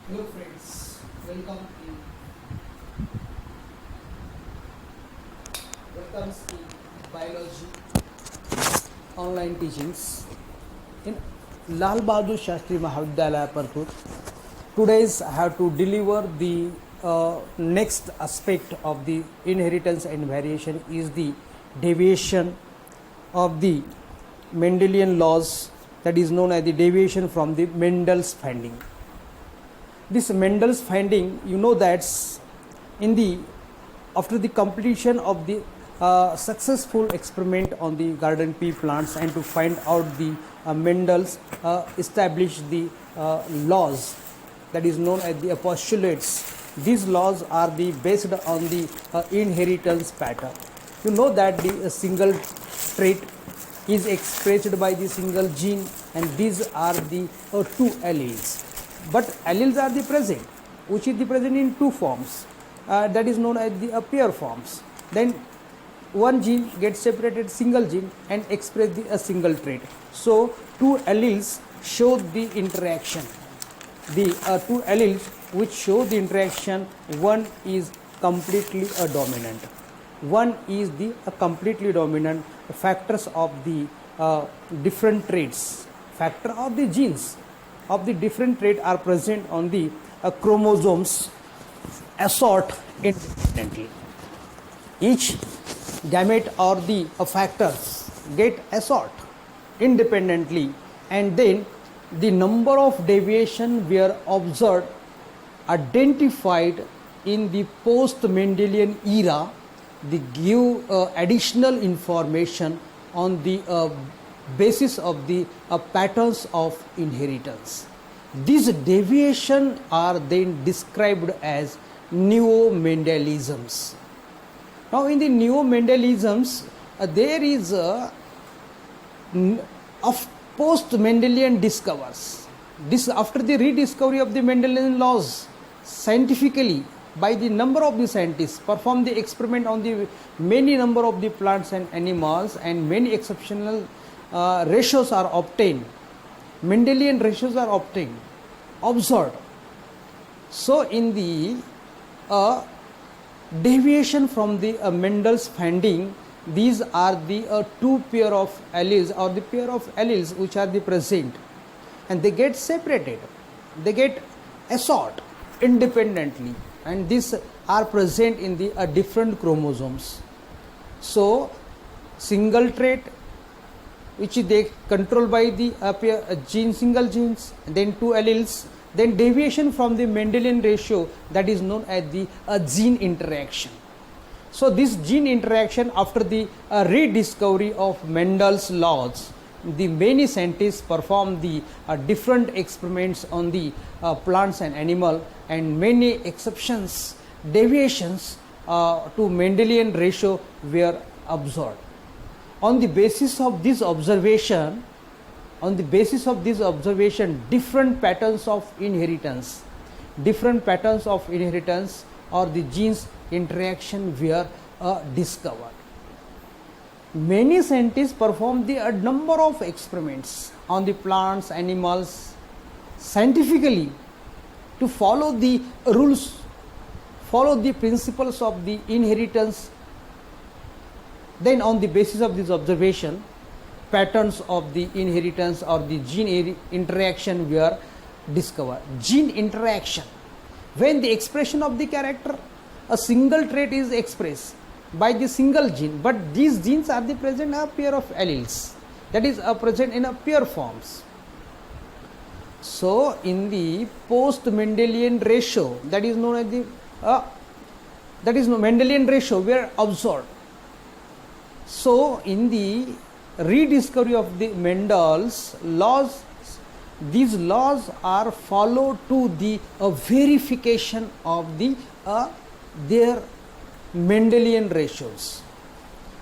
Hello friends, welcomes in biology online teachings in Lal Bahadur Shastri Mahavidyalaya Partur. Today's I have to deliver the next aspect of the inheritance and variation is the deviation of the Mendelian laws, that is known as the deviation from the Mendel's finding. This Mendel's finding, you know, that's in the after the completion of the successful experiment on the garden pea plants, and to find out the Mendel's established the laws, that is known as the postulates. These laws are the based on the inheritance pattern. You know that the single trait is expressed by the single gene, and these are the two alleles. But alleles are the present, which is the present in two forms, that is known as the pair forms. Then one gene gets separated, single gene, and express the a single trait. So two alleles show the interaction. The two alleles which show the interaction, one is completely a dominant, one is the completely dominant. Factors of the different traits, factor of the genes of the different trait are present on the chromosomes, assort independently. Each gamete or the factors get assort independently, and then the number of deviation were observed, identified in the post-Mendelian era. They give additional information on the basis of the patterns of inheritance. These deviations are then described as neo-Mendelisms. Now, in the neo-Mendelisms, there is of post-Mendelian discoveries. This after the rediscovery of the Mendelian laws scientifically by the number of the scientists, perform the experiment on the many number of the plants and animals, and many exceptional ratios are obtained. Mendelian ratios are obtained, observed. So in the deviation from the Mendel's finding, these are the two pair of alleles, or the pair of alleles which are the present, and they get separated, they get assort independently, and these are present in the different chromosomes. So single trait which they controlled by the gene, single genes, then two alleles, then deviation from the Mendelian ratio, that is known as the gene interaction. So this gene interaction, after the rediscovery of Mendel's laws, the many scientists perform the different experiments on the plants and animal, and many exceptions, deviations to Mendelian ratio were observed. On the basis of this observation, different patterns of inheritance, or the genes interaction were discovered. Many scientists performed a number of experiments on the plants, animals, scientifically, to follow the rules, follow the principles of the inheritance. Then on the basis of this observation, patterns of the inheritance or the gene interaction were discovered. Gene interaction, when the expression of the character, a single trait is expressed by the single gene, but these genes are the present a pair of alleles, that is present in a pair forms. So in the post Mendelian ratio, that is known as the Mendelian ratio, were observed. So in the rediscovery of the Mendel's laws, these laws are followed to the verification of the their Mendelian ratios.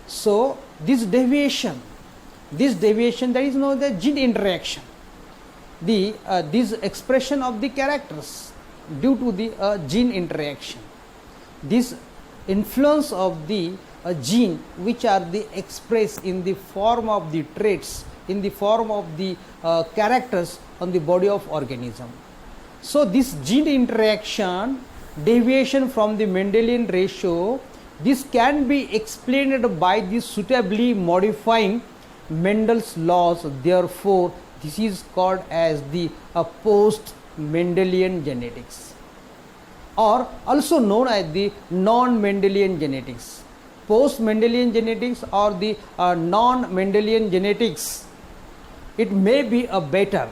So this deviation, that is known as gene interaction. This expression of the characters due to the gene interaction, this influence of the gene which are the expressed in the form of the traits, in the form of the characters on the body of organism. So this gene interaction, deviation from the Mendelian ratio, this can be explained by the suitably modifying Mendel's laws. Therefore, this is called as the post-Mendelian genetics, or also known as the non-Mendelian genetics. Post-Mendelian genetics or the non-Mendelian genetics, it may be a better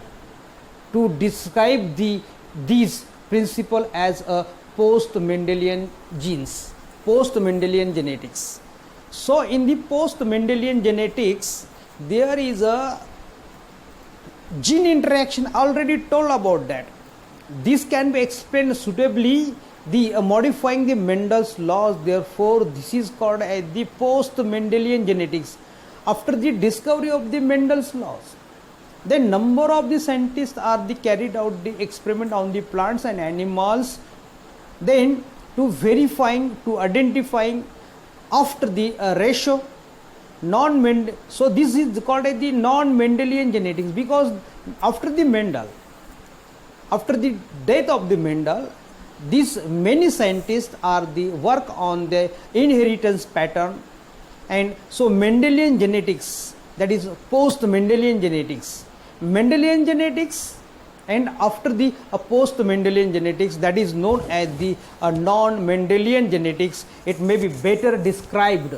to describe these principle as a post-Mendelian genes, post-Mendelian genetics. So in the post-Mendelian genetics, there is a gene interaction, already told about that. This can be explained suitably, the modifying the Mendel's laws. Therefore, this is called as the post-Mendelian genetics. After the discovery of the Mendel's laws, the number of the scientists are carried out the experiment on the plants and animals, then to verifying, to identifying after the ratio so this is called as the non-Mendelian genetics, because after the death of the Mendel, these many scientists are the work on the inheritance pattern, and so Mendelian genetics, that is post-Mendelian genetics, Mendelian genetics, and after the post-Mendelian genetics, that is known as the non-Mendelian genetics. It may be better described.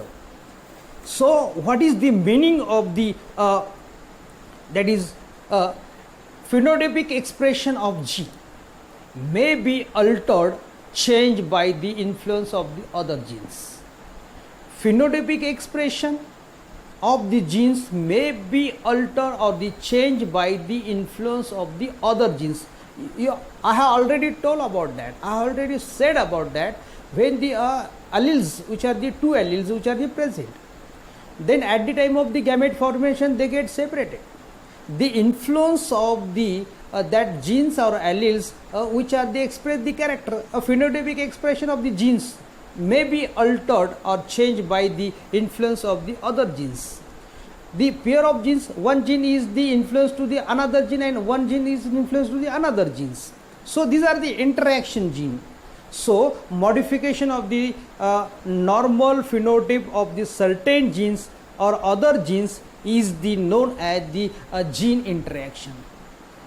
So what is the meaning of the that is phenotypic expression of gene may be altered, changed by the influence of the other genes. Phenotypic expression of the genes may be altered or the changed by the influence of the other genes. I have already told about that. I have already said about that. When the alleles, which are the two alleles which are the present, then at the time of the gamete formation they get separated. The influence of the that genes or alleles which are they express the character, a phenotypic expression of the genes may be altered or changed by the influence of the other genes. The pair of genes, one gene is the influence to the another gene and one gene is influence to the another genes. So these are the interaction gene. So modification of the normal phenotype of the certain genes or other genes is the known as the gene interaction.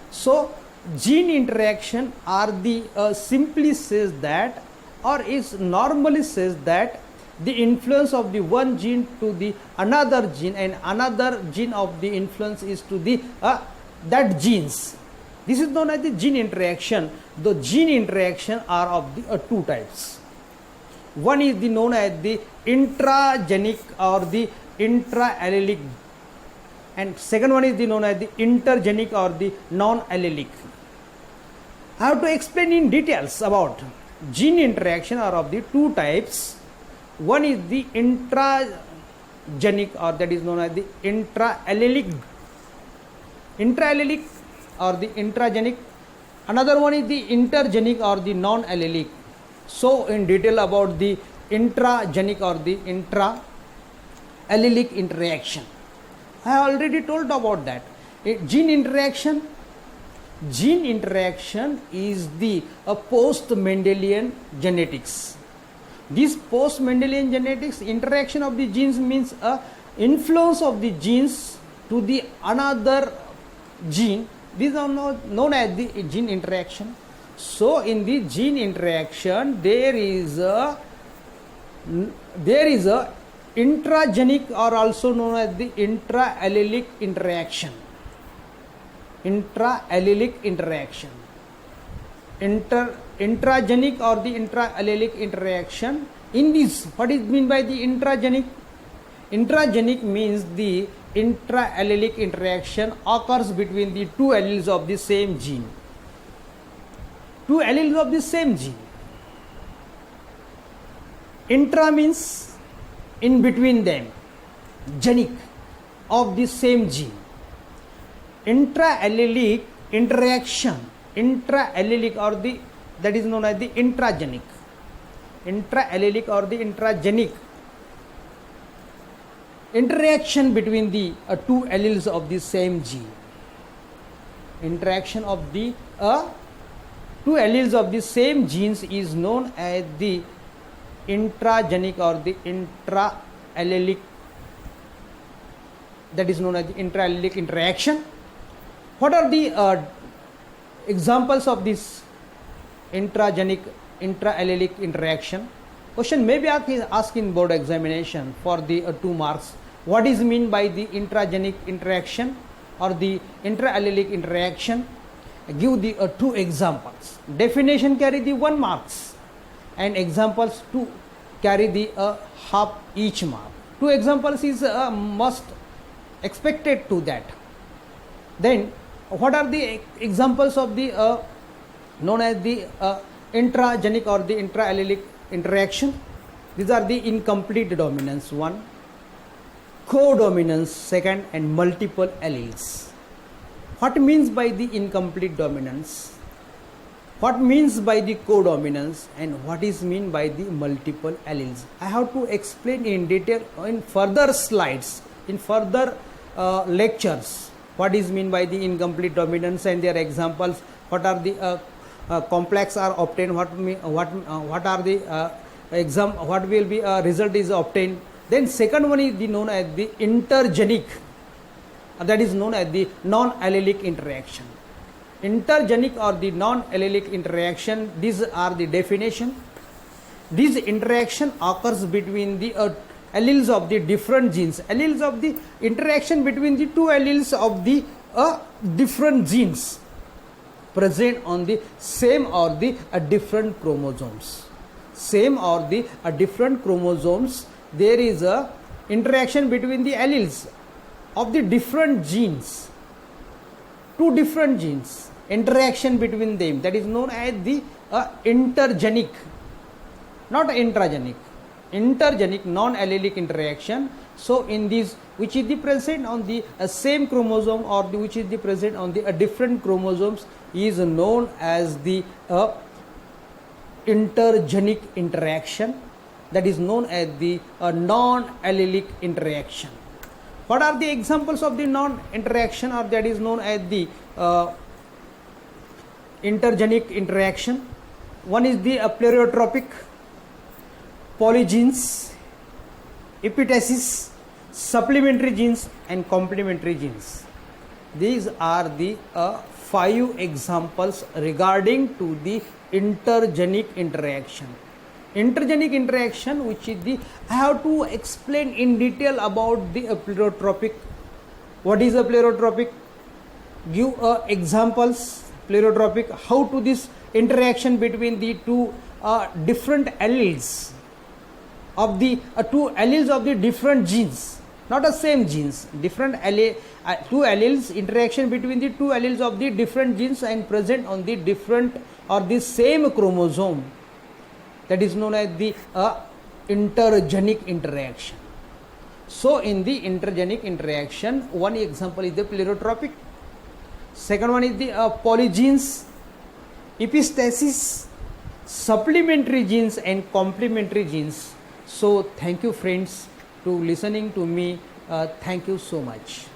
So gene interaction are the simply says that, or is normally says that the influence of the one gene to the another gene and another gene of the influence is to the that genes. This is known as the gene interaction. The gene interaction are of the two types. One is the known as the intragenic or the intraallelic, and second one is the known as the intergenic or the non-allelic. I have to explain in details about gene interaction are of the two types. One is the intragenic, or that is known as the intraallelic or the intragenic. Another one is the intergenic or the non-allelic. So in detail about the intragenic or the intraallelic interaction, I have already told about that. Gene interaction is the post-Mendelian genetics. This post-Mendelian genetics, interaction of the genes means influence of the genes to the another gene. These are known as the gene interaction. So in the gene interaction there is a intragenic or also known as the intraallelic interaction. Intragenic or the intraallelic interaction. In this, what is mean by the intragenic? Intragenic means the intraallelic interaction occurs between the two alleles of the same gene. Two alleles of the same gene. Intra means in between them. Genic, of the same gene. Intraallelic interaction, intraallelic or the, that is known as the intragenic. Intraallelic or the intragenic interaction between the two alleles of the same gene. Interaction of the two alleles of the same genes is known as the intragenic or the intraallelic, that is known as the intraallelic interaction. What are the examples of this intraallelic interaction? Question may be asked in board examination for the 2 marks. What is mean by the intragenic interaction or the intraallelic interaction? Give the 2 examples. Definition carry the 1 marks and examples to carry the half each mark. 2 examples is must expected to that. Then what are the examples of the known as the intragenic or the intraallelic interaction? These are the incomplete dominance 1, codominance 2nd, and multiple alleles. What means by the incomplete dominance? What means by the codominance, and what is mean by the multiple alleles? I have to explain in detail in further slides, in further lectures, what is mean by the incomplete dominance and their examples. What are the complex are obtained? What are the what will be result is obtained? Then second one is the known as the intergenic, that is known as the non-allelic interaction. Intergenic or the non-allelic interaction, these are the definition. This interaction occurs between the alleles of the different genes. Alleles of the interaction between the 2 alleles of the different genes present on the same or the different chromosomes. Same or the different chromosomes, there is a interaction between the alleles of the different genes, 2 different genes, interaction between them, that is known as the intergenic, not intragenic, intergenic non-allelic interaction. So in this, which is the present on the same chromosome or the, which is the present on the different chromosomes, is known as the intergenic interaction, that is known as the non-allelic interaction. What are the examples of the non-interaction, or that is known as the intergenic interaction? One is the pleiotropic, polygenes, epitasis, supplementary genes, and complementary genes. These are the 5 examples regarding to the intergenic interaction. Intergenic interaction, which is the, I have to explain in detail about the pleiotropic. What is a pleiotropic? Give examples. Pleiotropic, how to this interaction between the 2 different alleles of the 2 alleles of the different genes, not the same genes, different 2 alleles, interaction between the 2 alleles of the different genes and present on the different or the same chromosome, that is known as the intergenic interaction. So in the intergenic interaction, one example is the pleiotropic, second one is the polygenes, epistasis, supplementary genes, and complementary genes. So thank you friends to listening to me. Thank you so much.